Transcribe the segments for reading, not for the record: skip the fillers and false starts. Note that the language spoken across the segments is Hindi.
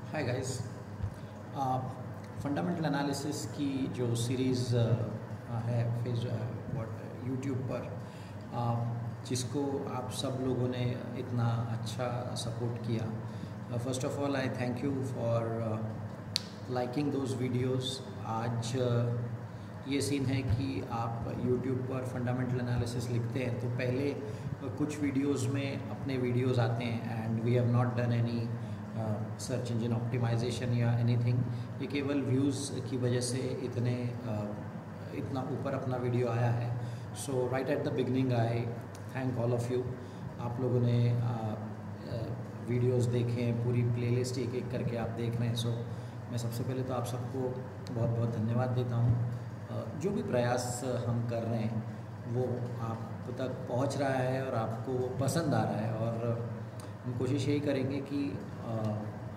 Hi guys. फंडामेंटल एनालिसिस की जो सीरीज़ है फेस व्हाट यूट्यूब पर, जिसको आप सब लोगों ने इतना अच्छा सपोर्ट किया, first of all I thank you for liking those videos. आज ये सीन है कि आप यूट्यूब पर फंडामेंटल एनालिसिस लिखते हैं तो पहले कुछ वीडियोस में अपने वीडियोस आते हैं and we have not done any search engine optimization या एनीथिंग। ये केवल व्यूज़ की वजह से इतना ऊपर अपना वीडियो आया है। So right at the beginning I thank all of you. आप लोगों ने वीडियोस देखें, पूरी प्लेलिस्ट एक एक करके आप देख रहे हैं। सो मैं सबसे पहले तो आप सबको बहुत बहुत धन्यवाद देता हूँ। जो भी प्रयास हम कर रहे हैं वो आप तक पहुँच रहा है और आपको वो पसंद आ रहा है, और हम कोशिश यही करेंगे कि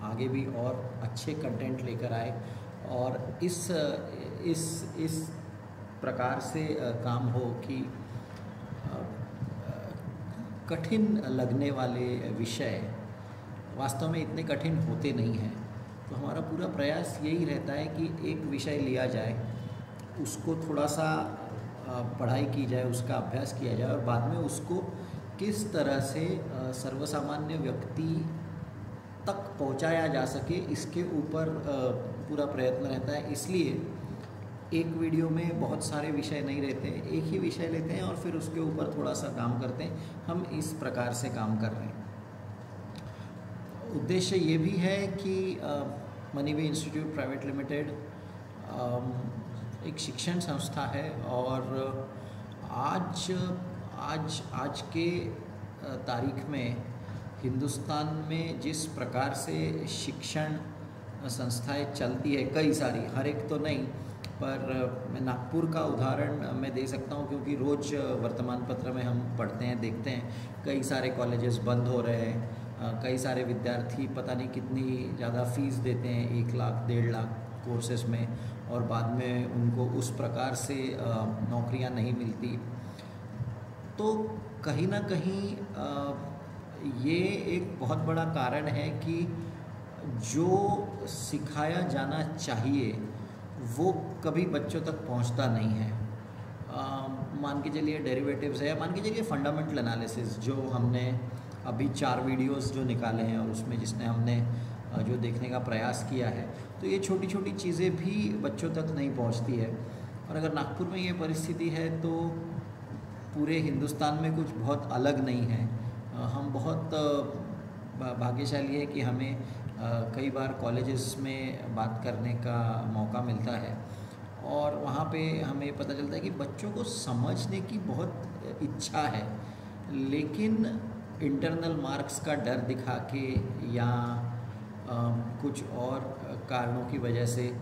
आगे भी और अच्छे कंटेंट लेकर आए और इस प्रकार से काम हो कि कठिन लगने वाले विषय वास्तव में इतने कठिन होते नहीं हैं। तो हमारा पूरा प्रयास यही रहता है कि एक विषय लिया जाए, उसको थोड़ा सा पढ़ाई की जाए, उसका अभ्यास किया जाए और बाद में उसको किस तरह से सर्वसामान्य व्यक्ति तक पहुंचाया जा सके, इसके ऊपर पूरा प्रयत्न रहता है। इसलिए एक वीडियो में बहुत सारे विषय नहीं रहते, एक ही विषय लेते हैं और फिर उसके ऊपर थोड़ा सा काम करते हैं। हम इस प्रकार से काम कर रहे हैं। उद्देश्य ये भी है कि मनीवे इंस्टीट्यूट प्राइवेट लिमिटेड एक शिक्षण संस्था है और आज के तारीख में हिंदुस्तान में जिस प्रकार से शिक्षण संस्थाएं चलती है, कई सारी, हर एक तो नहीं, पर मैं नागपुर का उदाहरण मैं दे सकता हूँ क्योंकि रोज़ वर्तमान पत्र में हम पढ़ते हैं, देखते हैं कई सारे कॉलेजेस बंद हो रहे हैं। कई सारे विद्यार्थी पता नहीं कितनी ज़्यादा फीस देते हैं, 1 लाख 1.5 लाख कोर्सेज़ में, और बाद में उनको उस प्रकार से नौकरियां नहीं मिलती। तो कहीं ना कहीं ये एक बहुत बड़ा कारण है कि जो सिखाया जाना चाहिए वो कभी बच्चों तक पहुंचता नहीं है। मान के चलिए डेरिवेटिव्स है, या मान के चलिए फंडामेंटल एनालिसिस, जो हमने अभी 4 वीडियोस जो निकाले हैं और उसमें जिसने हमने जो देखने का प्रयास किया है, तो ये छोटी छोटी चीज़ें भी बच्चों तक नहीं पहुंचती है। और अगर नागपुर में ये परिस्थिति है तो पूरे हिंदुस्तान में कुछ बहुत अलग नहीं है। हम बहुत भाग्यशाली है कि हमें कई बार कॉलेजेस में बात करने का मौका मिलता है और वहाँ पे हमें पता चलता है कि बच्चों को समझने की बहुत इच्छा है, लेकिन इंटरनल मार्क्स का डर दिखा के या कुछ और कारणों की वजह से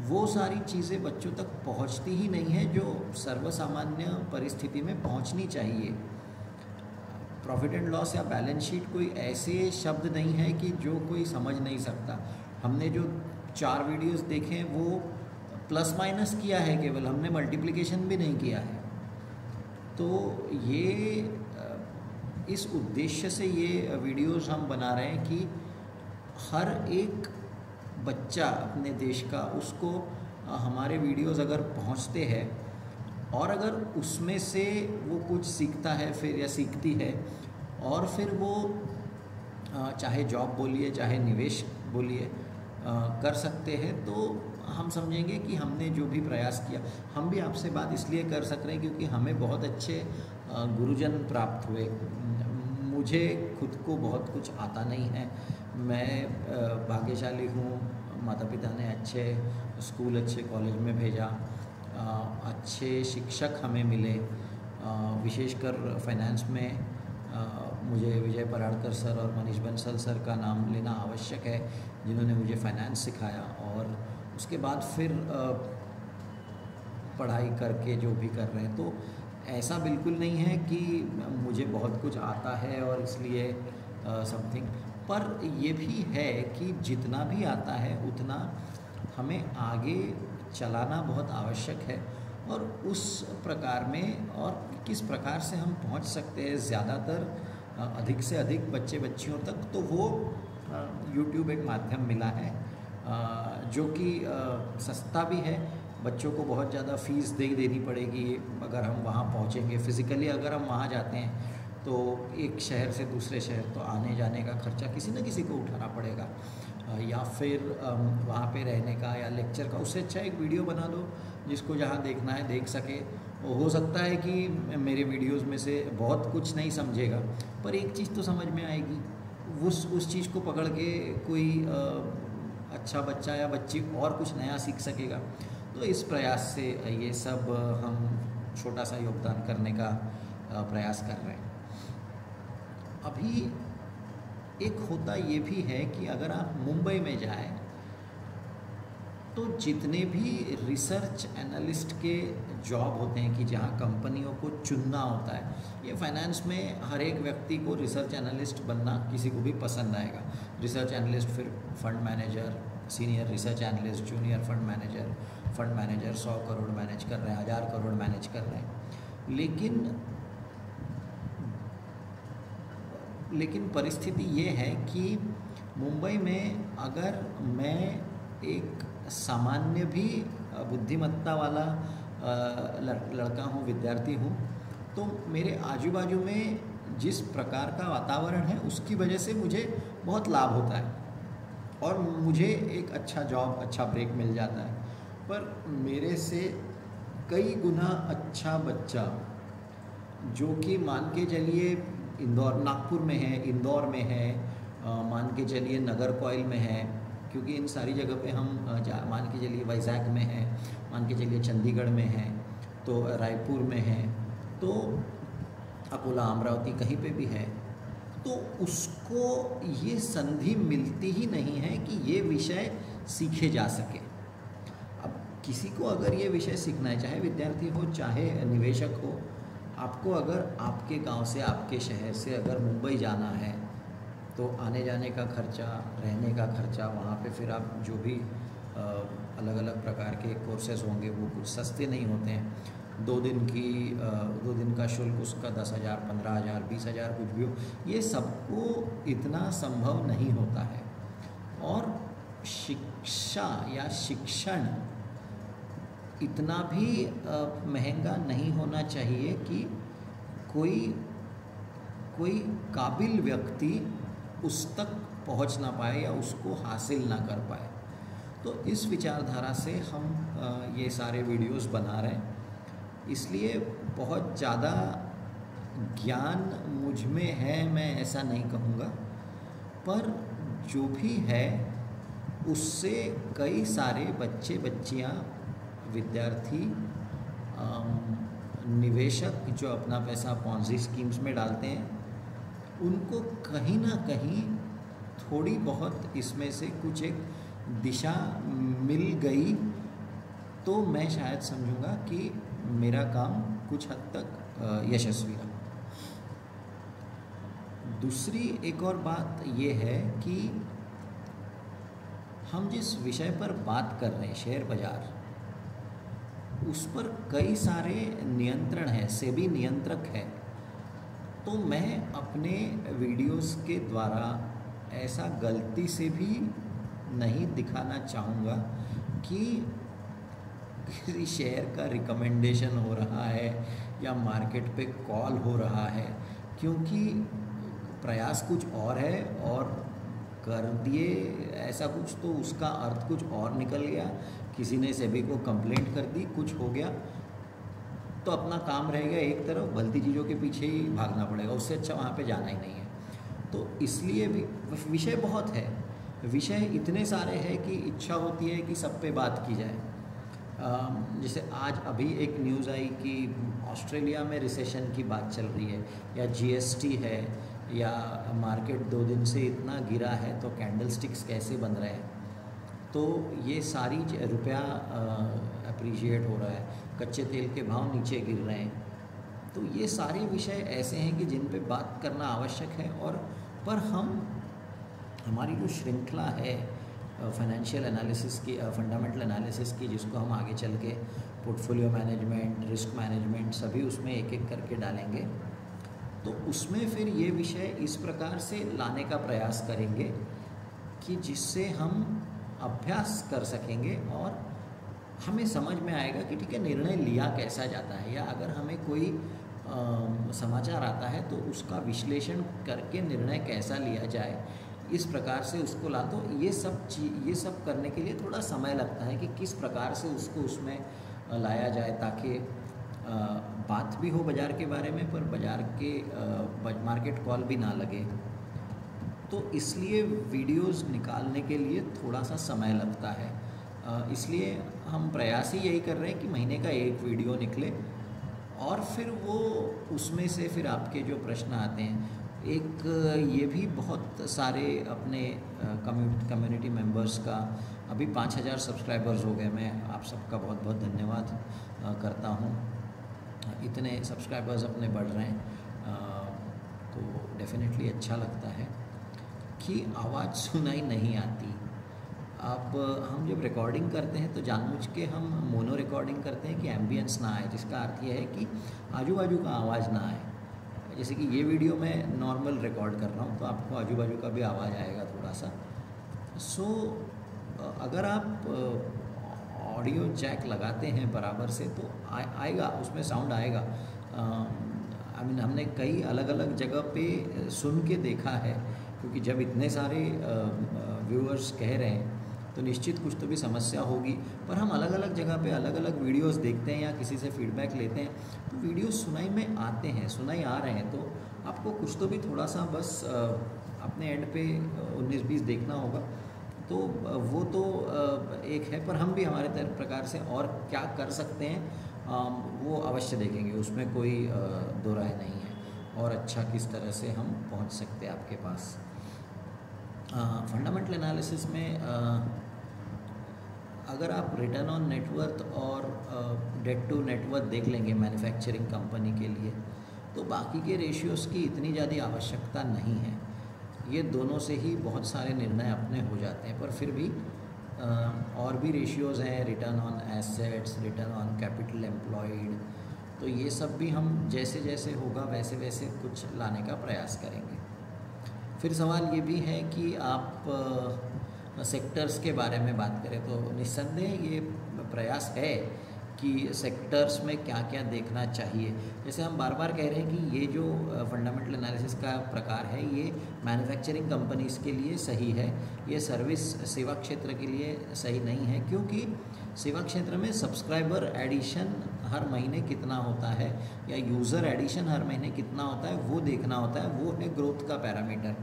वो सारी चीज़ें बच्चों तक पहुंचती ही नहीं है जो सर्वसामान्य परिस्थिति में पहुंचनी चाहिए। प्रॉफिट एंड लॉस या बैलेंस शीट कोई ऐसे शब्द नहीं है कि जो कोई समझ नहीं सकता। हमने जो 4 वीडियोस देखे हैं वो प्लस माइनस किया है, केवल हमने मल्टीप्लिकेशन भी नहीं किया है। तो ये इस उद्देश्य से ये वीडियोस हम बना रहे हैं कि हर एक बच्चा अपने देश का, उसको हमारे वीडियोस अगर पहुंचते हैं और अगर उसमें से वो कुछ सीखता है फिर या सीखती है और फिर वो चाहे जॉब बोलिए चाहे निवेश बोलिए कर सकते हैं, तो हम समझेंगे कि हमने जो भी प्रयास किया। हम भी आपसे बात इसलिए कर सक रहे हैं क्योंकि हमें बहुत अच्छे गुरुजन प्राप्त हुए। मुझे खुद को बहुत कुछ आता नहीं है, मैं भाग्यशाली हूँ। माता पिता ने अच्छे स्कूल, अच्छे कॉलेज में भेजा, अच्छे शिक्षक हमें मिले। विशेषकर फाइनेंस में मुझे विजय पराड़कर सर और मनीष बंसल सर का नाम लेना आवश्यक है, जिन्होंने मुझे फाइनेंस सिखाया। और उसके बाद फिर पढ़ाई करके जो भी कर रहे हैं, तो ऐसा बिल्कुल नहीं है कि मुझे बहुत कुछ आता है और इसलिए समथिंग, पर ये भी है कि जितना भी आता है उतना हमें आगे चलाना बहुत आवश्यक है। और उस प्रकार में और किस प्रकार से हम पहुंच सकते हैं ज़्यादातर अधिक से अधिक बच्चे बच्चियों तक, तो वो यूट्यूब एक माध्यम मिला है जो कि सस्ता भी है। बच्चों को बहुत ज़्यादा फ़ीस देनी पड़ेगी अगर हम वहाँ पहुँचेंगे। फ़िज़िकली अगर हम वहाँ जाते हैं तो एक शहर से दूसरे शहर तो आने जाने का खर्चा किसी न किसी को उठाना पड़ेगा, या फिर वहाँ पे रहने का या लेक्चर का। उससे अच्छा एक वीडियो बना दो जिसको जहाँ देखना है देख सके। हो सकता है कि मेरे वीडियोस में से बहुत कुछ नहीं समझेगा, पर एक चीज़ तो समझ में आएगी। उस चीज़ को पकड़ के कोई अच्छा बच्चा या बच्ची और कुछ नया सीख सकेगा। तो इस प्रयास से ये सब हम छोटा सा योगदान करने का प्रयास कर रहे हैं। अभी एक होता ये भी है कि अगर आप मुंबई में जाएं तो जितने भी रिसर्च एनालिस्ट के जॉब होते हैं कि जहाँ कंपनियों को चुनना होता है, ये फाइनेंस में हर एक व्यक्ति को रिसर्च एनालिस्ट बनना किसी को भी पसंद आएगा। रिसर्च एनालिस्ट, फिर fund manager, senior research analyst, junior fund manager 100 crore manage कर रहे हैं, 1000 करोड़ मैनेज कर रहे हैं। लेकिन परिस्थिति ये है कि मुंबई में अगर मैं एक सामान्य भी बुद्धिमत्ता वाला लड़का हूँ, विद्यार्थी हूँ, तो मेरे आजू बाजू में जिस प्रकार का वातावरण है उसकी वजह से मुझे बहुत लाभ होता है और मुझे एक अच्छा जॉब, अच्छा ब्रेक मिल जाता है। पर मेरे से कई गुना अच्छा बच्चा जो कि मान के चलिए नागपुर में है, इंदौर में है, मान के चलिए नगर कोइल में है, क्योंकि इन सारी जगह पे हम मान के चलिए वैजाग में है, मान के चलिए चंडीगढ़ में है, तो रायपुर में है, तो अकोला, अमरावती कहीं पे भी है, तो उसको ये संधि मिलती ही नहीं है कि ये विषय सीखे जा सके। अब किसी को अगर ये विषय सीखना है, चाहे विद्यार्थी हो चाहे निवेशक हो, आपको अगर आपके गांव से, आपके शहर से अगर मुंबई जाना है तो आने जाने का खर्चा, रहने का खर्चा, वहाँ पे फिर आप जो भी अलग अलग प्रकार के कोर्सेज होंगे वो कुछ सस्ते नहीं होते हैं। 2 दिन का शुल्क उसका 10,000, 15,000, 20,000 कुछ भी हो, ये सबको इतना संभव नहीं होता है। और शिक्षा या शिक्षण इतना भी महंगा नहीं होना चाहिए कि कोई काबिल व्यक्ति उस तक पहुंच ना पाए या उसको हासिल ना कर पाए। तो इस विचारधारा से हम ये सारे वीडियोस बना रहे हैं। इसलिए बहुत ज़्यादा ज्ञान मुझ में है, मैं ऐसा नहीं कहूँगा, पर जो भी है उससे कई सारे बच्चे, बच्चियाँ, विद्यार्थी, निवेशक जो अपना पैसा पॉन्जी स्कीम्स में डालते हैं, उनको कहीं ना कहीं थोड़ी बहुत इसमें से कुछ एक दिशा मिल गई, तो मैं शायद समझूंगा कि मेरा काम कुछ हद तक यशस्वी रहा। दूसरी एक और बात ये है कि हम जिस विषय पर बात कर रहे हैं, शेयर बाज़ार, उस पर कई सारे नियंत्रण हैं, सेबी नियंत्रक है। तो मैं अपने वीडियोस के द्वारा ऐसा गलती से भी नहीं दिखाना चाहूँगा कि किसी शेयर का रिकमेंडेशन हो रहा है या मार्केट पे कॉल हो रहा है, क्योंकि प्रयास कुछ और है और कर दिए ऐसा कुछ तो उसका अर्थ कुछ और निकल गया। किसी ने सेबी को कंप्लेंट कर दी, कुछ हो गया, तो अपना काम रह गया एक तरफ, भलती चीज़ों के पीछे ही भागना पड़ेगा। उससे अच्छा वहाँ पे जाना ही नहीं है। तो इसलिए भी विषय बहुत है, विषय इतने सारे हैं कि इच्छा होती है कि सब पे बात की जाए। जैसे आज अभी एक न्यूज़ आई कि ऑस्ट्रेलिया में रिसेशन की बात चल रही है, या जीएसटी है, या मार्केट 2 दिन से इतना गिरा है तो कैंडल स्टिक्स कैसे बन रहे हैं। तो ये सारी रुपया अप्रिशिएट हो रहा है, कच्चे तेल के भाव नीचे गिर रहे हैं। तो ये सारे विषय ऐसे हैं कि जिन पे बात करना आवश्यक है। और पर हमारी जो श्रृंखला है फाइनेंशियल एनालिसिस की, फंडामेंटल एनालिसिस की, जिसको हम आगे चल के पोर्टफोलियो मैनेजमेंट, रिस्क मैनेजमेंट सभी उसमें एक एक करके डालेंगे, तो उसमें फिर ये विषय इस प्रकार से लाने का प्रयास करेंगे कि जिससे हम अभ्यास कर सकेंगे और हमें समझ में आएगा कि ठीक है निर्णय लिया कैसा जाता है, या अगर हमें कोई समाचार आता है तो उसका विश्लेषण करके निर्णय कैसा लिया जाए, इस प्रकार से उसको ला। तो ये सब करने के लिए थोड़ा समय लगता है कि किस प्रकार से उसको उसमें लाया जाए, ताकि बात भी हो बाज़ार के बारे में पर बाज़ार के मार्केट कॉल भी ना लगे। तो इसलिए वीडियोस निकालने के लिए थोड़ा सा समय लगता है। इसलिए हम प्रयास ही यही कर रहे हैं कि महीने का एक वीडियो निकले, और फिर वो उसमें से फिर आपके जो प्रश्न आते हैं, एक ये भी बहुत सारे अपने कम्युनिटी मेंबर्स का अभी 5000 सब्सक्राइबर्स हो गए। मैं आप सबका बहुत बहुत धन्यवाद करता हूँ, इतने सब्सक्राइबर्स अपने बढ़ रहे हैं। तो डेफिनेटली अच्छा लगता है कि आवाज़ सुनाई नहीं आती। अब हम जब रिकॉर्डिंग करते हैं तो जानबूझ के हम मोनो रिकॉर्डिंग करते हैं कि एम्बियंस ना आए, जिसका अर्थ यह है कि आजू बाजू का आवाज़ ना आए। जैसे कि ये वीडियो मैं नॉर्मल रिकॉर्ड कर रहा हूँ तो आपको आजू बाजू का भी आवाज़ आएगा थोड़ा सा। सो अगर आप ऑडियो जैक लगाते हैं बराबर से तो आएगा, उसमें साउंड आएगा। आई मीन हमने कई अलग अलग जगह पे सुन के देखा है, क्योंकि जब इतने सारे व्यूअर्स कह रहे हैं तो निश्चित कुछ तो भी समस्या होगी। पर हम अलग अलग जगह पे अलग अलग वीडियोस देखते हैं या किसी से फीडबैक लेते हैं तो वीडियोस सुनाई में आते हैं, सुनाई आ रहे हैं। तो आपको कुछ तो भी थोड़ा सा बस अपने एंड पे 19-20 देखना होगा। तो वो तो एक है, पर हम भी हमारे प्रकार से और क्या कर सकते हैं वो अवश्य देखेंगे, उसमें कोई दो राय नहीं है। और अच्छा किस तरह से हम पहुंच सकते हैं आपके पास। फंडामेंटल एनालिसिस में अगर आप रिटर्न ऑन नेटवर्थ और डेट टू नेटवर्थ देख लेंगे मैन्युफैक्चरिंग कंपनी के लिए, तो बाकी के रेशियोज़ की इतनी ज़्यादा आवश्यकता नहीं है। ये दोनों से ही बहुत सारे निर्णय अपने हो जाते हैं। पर फिर भी और भी रेशियोज़ हैं, return on assets, return on capital employed. तो ये सब भी हम जैसे जैसे होगा वैसे वैसे कुछ लाने का प्रयास करेंगे। फिर सवाल ये भी है कि आप सेक्टर्स के बारे में बात करें तो निस्संदेह ये प्रयास है कि सेक्टर्स में क्या क्या देखना चाहिए। जैसे हम बार बार कह रहे हैं कि ये जो फंडामेंटल एनालिसिस का प्रकार है ये मैन्युफैक्चरिंग कंपनीज़ के लिए सही है, ये सर्विस सेवा क्षेत्र के लिए सही नहीं है। क्योंकि सेवा क्षेत्र में सब्सक्राइबर एडिशन हर महीने कितना होता है या यूज़र एडिशन हर महीने कितना होता है वो देखना होता है, वो है ग्रोथ का पैरामीटर।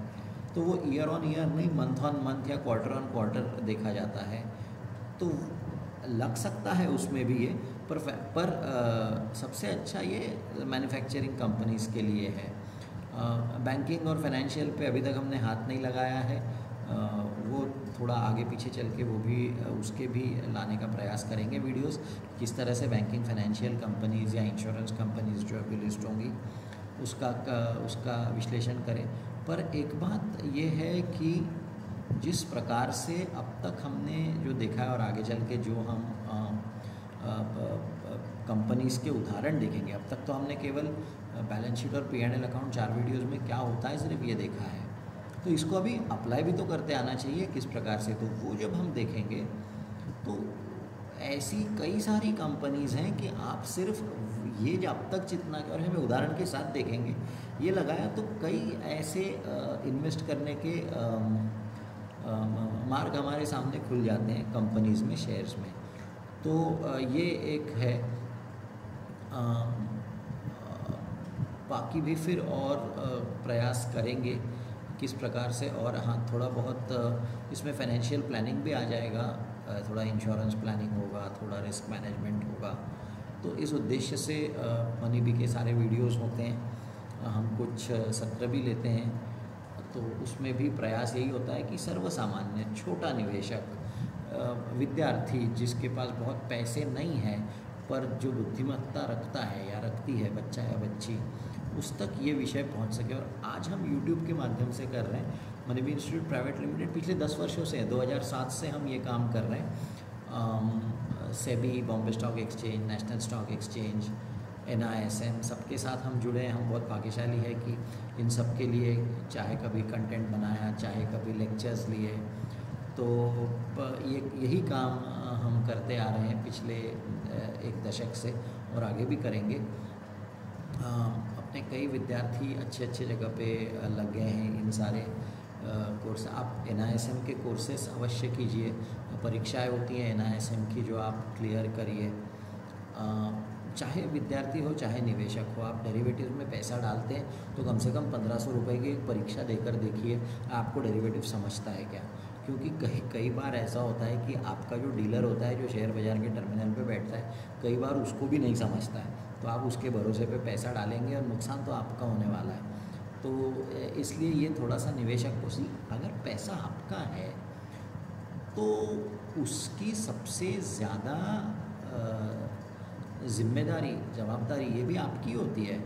तो वो ईयर ऑन ईयर नहीं, मंथ ऑन मंथ या क्वार्टर ऑन क्वार्टर देखा जाता है। तो लग सकता है उसमें भी ये, पर सबसे अच्छा ये मैन्युफैक्चरिंग कंपनीज़ के लिए है। बैंकिंग और फाइनेंशियल पे अभी तक हमने हाथ नहीं लगाया है, वो थोड़ा आगे पीछे चल के वो भी उसके भी लाने का प्रयास करेंगे वीडियोस, किस तरह से बैंकिंग फाइनेंशियल कंपनीज़ या इंश्योरेंस कंपनीज़ जो अभी लिस्ट होंगी उसका विश्लेषण करें। पर एक बात ये है कि जिस प्रकार से अब तक हमने जो देखा है और आगे चल के जो हम कंपनीज़ के उदाहरण देखेंगे, अब तक तो हमने केवल बैलेंस शीट और P&L अकाउंट 4 वीडियोज़ में क्या होता है सिर्फ ये देखा है। तो इसको अभी अप्लाई भी तो करते आना चाहिए किस प्रकार से। तो वो जब हम देखेंगे तो ऐसी कई सारी कंपनीज़ हैं कि आप सिर्फ ये जब तक जितना, और हमें उदाहरण के साथ देखेंगे ये लगाया तो कई ऐसे इन्वेस्ट करने के मार्ग हमारे सामने खुल जाते हैं कंपनीज़ में, शेयर्स में। तो ये एक है। बाकी भी फिर और प्रयास करेंगे किस प्रकार से। और हाँ, थोड़ा बहुत इसमें फाइनेंशियल प्लानिंग भी आ जाएगा, थोड़ा इंश्योरेंस प्लानिंग होगा, थोड़ा रिस्क मैनेजमेंट होगा। तो इस उद्देश्य से मनी बी के सारे वीडियोस होते हैं, हम कुछ सत्र भी लेते हैं। तो उसमें भी प्रयास यही होता है कि सर्वसामान्य छोटा निवेशक, विद्यार्थी जिसके पास बहुत पैसे नहीं है पर जो बुद्धिमत्ता रखता है या रखती है, बच्चा या बच्ची, उस तक ये विषय पहुंच सके। और आज हम YouTube के माध्यम से कर रहे हैं। Money B Institute Private Limited पिछले 10 वर्षों से, 2007 से हम ये काम कर रहे हैं। SEBI, Bombay stock exchange, national stock exchange, NISM, सबके साथ हम जुड़े हैं। हम बहुत भाग्यशाली है कि इन सब के लिए चाहे कभी कंटेंट बनाया, चाहे कभी लेक्चर्स लिए, तो यही काम हम करते आ रहे हैं पिछले 1 दशक से और आगे भी करेंगे। अपने कई विद्यार्थी अच्छे अच्छे जगह पे लग गए हैं इन सारे कोर्स। आप NISM के कोर्सेस अवश्य कीजिए, परीक्षाएं होती हैं NISM की जो आप क्लियर करिए। चाहे विद्यार्थी हो चाहे निवेशक हो, आप डेरिवेटिव में पैसा डालते हैं तो कम से कम 1500 रुपये की एक परीक्षा देकर देखिए आपको डेरिवेटिव समझता है क्या। क्योंकि कई बार ऐसा होता है कि आपका जो डीलर होता है, जो शेयर बाज़ार के टर्मिनल पे बैठता है, कई बार उसको भी नहीं समझता है, तो आप उसके भरोसे पे पैसा डालेंगे और नुकसान तो आपका होने वाला है। तो इसलिए ये थोड़ा सा निवेशक को अगर पैसा आपका है तो उसकी सबसे ज़्यादा जिम्मेदारी, जवाबदारी ये भी आपकी होती है।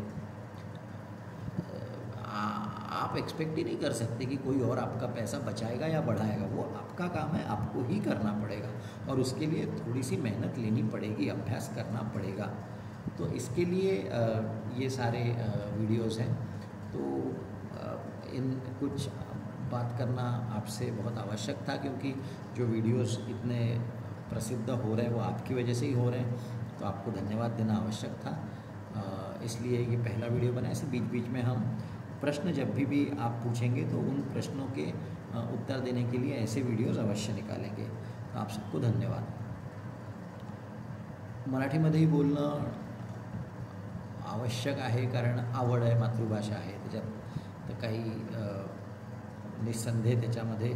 आप एक्सपेक्ट ही नहीं कर सकते कि कोई और आपका पैसा बचाएगा या बढ़ाएगा, वो आपका काम है, आपको ही करना पड़ेगा और उसके लिए थोड़ी सी मेहनत लेनी पड़ेगी, अभ्यास करना पड़ेगा। तो इसके लिए ये सारे वीडियोस हैं। तो इन कुछ बात करना आपसे बहुत आवश्यक था, क्योंकि जो वीडियोस इतने प्रसिद्ध हो रहे हैं वो आपकी वजह से ही हो रहे हैं, तो आपको धन्यवाद देना आवश्यक था। इसलिए ये पहला वीडियो बना। ऐसे बीच बीच में हम प्रश्न जब भी आप पूछेंगे तो उन प्रश्नों के उत्तर देने के लिए ऐसे वीडियोस अवश्य निकालेंगे। तो आप सबको धन्यवाद। मराठीमध्येही बोलणं आवश्यक आहे, कारण आवड आहे, मातृभाषा आहे त्याच्यात, तर काही निस्संदेह त्याच्यामध्ये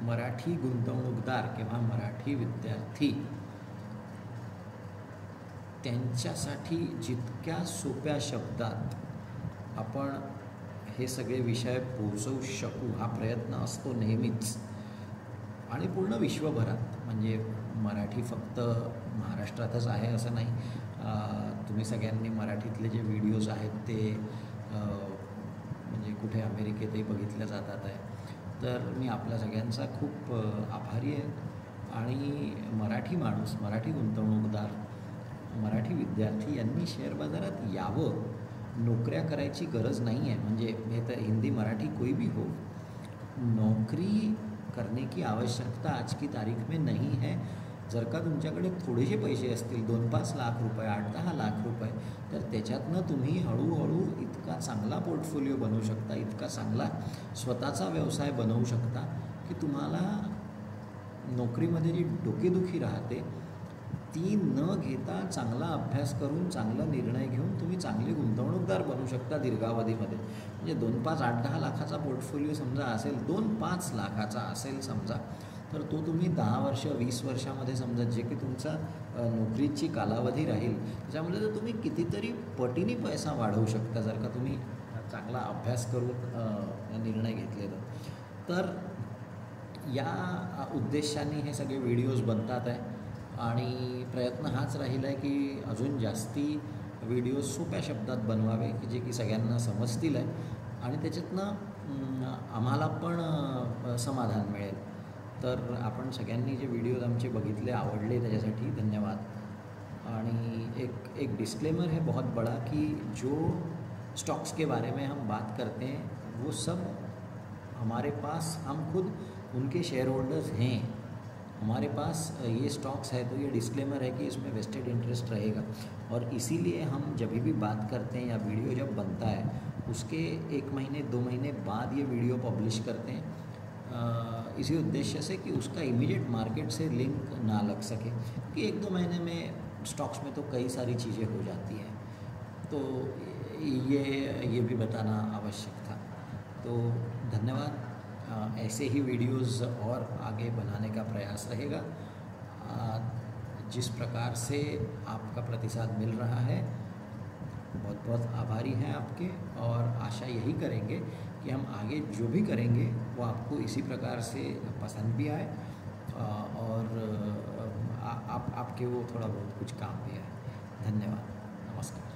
मराठी गुंतवणूकदार किंवा मराठी विद्यार्थी त्यांच्यासाठी जितक्या सोप्या शब्दात आपण हे सगळे विषय पोहोचवू शकू हा प्रयत्न असतो नेहमीच, आणि पूर्ण विश्वभरात। म्हणजे मराठी फक्त महाराष्ट्रातच आहे असं नाही, तुम्ही सगळ्यांनी मराठीतले जे व्हिडिओज आहेत ते म्हणजे कुठे अमेरिकेतही बघितल्या जातात आहे। तर मी आपल्या सगळ्यांचा खूप आभारी आहे, आणि मराठी माणूस, मराठी गुंतवणूकदार, मराठी विद्यार्थी यांनी शेअर बाजारात यावं। नोकऱ्या करायची गरज नहीं है, म्हणजे हे तर हिंदी मराठी कोई भी हो, नौकरी करने की आवश्यकता आज की तारीख में नहीं है। जर का तुमच्याकडे थोडेसे पैसे असतील, 2-5 लाख रुपये, 8-10 लाख रुपये, तर त्याच्यातनं तुम्ही हळूहळू इतका चांगला पोर्टफोलिओ बनवू शकता, इतका चांगला स्वतःचा व्यवसाय बनवू शकता की तुम्हाला नोकरीमध्ये जी डोकेदुखी राहते ती न घेता चांगला अभ्यास करून चांगला निर्णय घेऊन तुम्ही चांगले गुंतवणूकदार बनू शकता दीर्घावधीमध्ये। म्हणजे 2-5, 8-10 लाखाचा पोर्टफोलिओ समजा असेल, 2-5 लाखाचा असेल समजा, तर तो तुम्ही 10 वर्ष 20 वर्षामध्ये समजा, जे की तुमचा नोकरीची कालावधी राहील त्याच्यामध्ये तर तुम्ही कितीतरी पटीने पैसा वाढवू शकता, जर का तुम्ही चांगला अभ्यास करून निर्णय घेतले तर या उद्देशाने हे सगळे व्हिडिओज बनतात आहे, आणि प्रयत्न हाच राहिला आहे की अजून जास्ती व्हिडिओ सोप्या शब्दात बनवावे की जे की सगळ्यांना समजतील आहे, आणि त्याच्यातनं आम्हाला पण समाधान मिळेल। तर आपण सगळ्यांनी जे व्हिडिओज आमचे बघितले, आवडले, त्याच्यासाठी धन्यवाद। आणि एक डिस्क्लेमर है बहुत बड़ा कि जो स्टॉक्स के बारे में हम बात करते हैं वो सब हमारे पास, हम खुद उनके शेयर होल्डर्स हैं, हमारे पास ये स्टॉक्स है, तो ये डिस्क्लेमर है कि इसमें वेस्टेड इंटरेस्ट रहेगा, और इसीलिए हम जब भी बात करते हैं या वीडियो जब बनता है उसके 1 महीने 2 महीने बाद ये वीडियो पब्लिश करते हैं, इसी उद्देश्य से कि उसका इमीडिएट मार्केट से लिंक ना लग सके, कि 1-2 महीने में स्टॉक्स में तो कई सारी चीज़ें हो जाती हैं। तो ये भी बताना आवश्यक था। तो धन्यवाद। ऐसे ही वीडियोस और आगे बनाने का प्रयास रहेगा। जिस प्रकार से आपका प्रतिसाद मिल रहा है, बहुत बहुत आभारी हैं आपके, और आशा यही करेंगे कि हम आगे जो भी करेंगे वो आपको इसी प्रकार से पसंद भी आए, और आपके वो थोड़ा बहुत कुछ काम भी आए। धन्यवाद, नमस्कार।